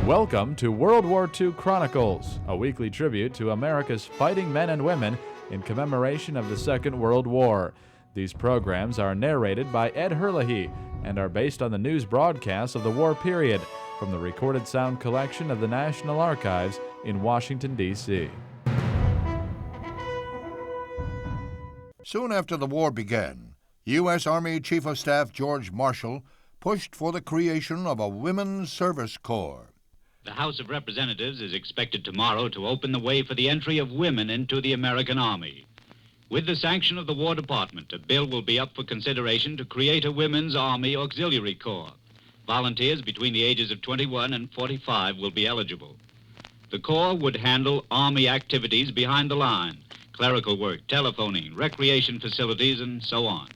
Welcome to World War II Chronicles, a weekly tribute to America's fighting men and women in commemoration of the Second World War. These programs are narrated by Ed Herlihy and are based on the news broadcasts of the war period from the recorded sound collection of the National Archives in Washington, D.C. Soon after the war began, U.S. Army Chief of Staff George Marshall pushed for the creation of a Women's Service Corps. The House of Representatives is expected tomorrow to open the way for the entry of women into the American Army. With the sanction of the War Department, a bill will be up for consideration to create a Women's Army Auxiliary Corps. Volunteers between the ages of 21 and 45 will be eligible. The Corps would handle Army activities behind the line, clerical work, telephoning, recreation facilities, and so on.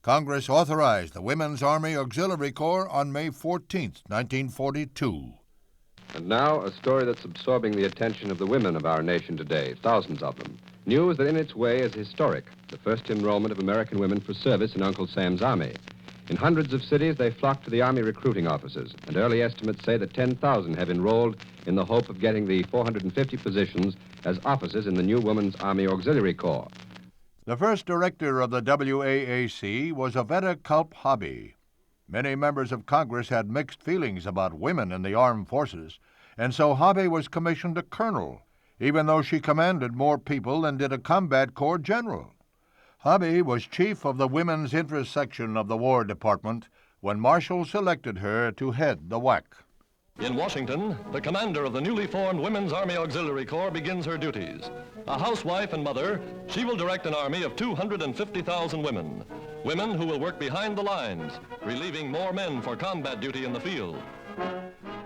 Congress authorized the Women's Army Auxiliary Corps on May 14, 1942. And now, a story that's absorbing the attention of the women of our nation today, thousands of them. News that in its way is historic, the first enrollment of American women for service in Uncle Sam's Army. In hundreds of cities, they flock to the Army recruiting offices, and early estimates say that 10,000 have enrolled in the hope of getting the 450 positions as officers in the new Women's Army Auxiliary Corps. The first director of the WAAC was Avetta Culp Hobby. Many members of Congress had mixed feelings about women in the armed forces, and so Hobby was commissioned a colonel, even though she commanded more people than did a combat corps general. Hobby was chief of the Women's Interest Section of the War Department when Marshall selected her to head the WAC. In Washington, the commander of the newly formed Women's Army Auxiliary Corps begins her duties. A housewife and mother, she will direct an army of 250,000 women. Women who will work behind the lines, relieving more men for combat duty in the field.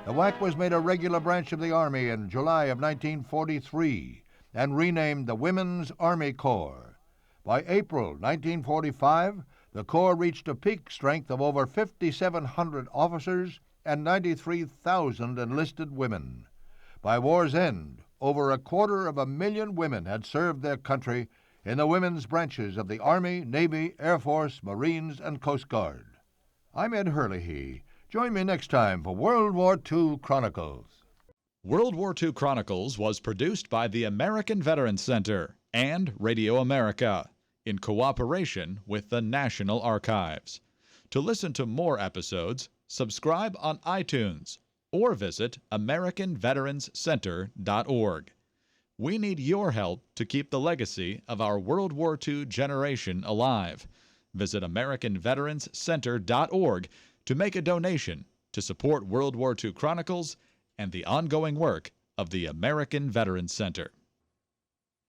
The WAC was made a regular branch of the Army in July of 1943 and renamed the Women's Army Corps. By April 1945, the Corps reached a peak strength of over 5,700 officers and 93,000 enlisted women. By war's end, over 250,000 women had served their country in the women's branches of the Army, Navy, Air Force, Marines, and Coast Guard. I'm Ed Herlihy. Join me next time for World War II Chronicles. World War II Chronicles was produced by the American Veterans Center and Radio America in cooperation with the National Archives. To listen to more episodes, subscribe on iTunes or visit AmericanVeteransCenter.org. We need your help to keep the legacy of our World War II generation alive. Visit AmericanVeteransCenter.org to make a donation to support World War II Chronicles and the ongoing work of the American Veterans Center.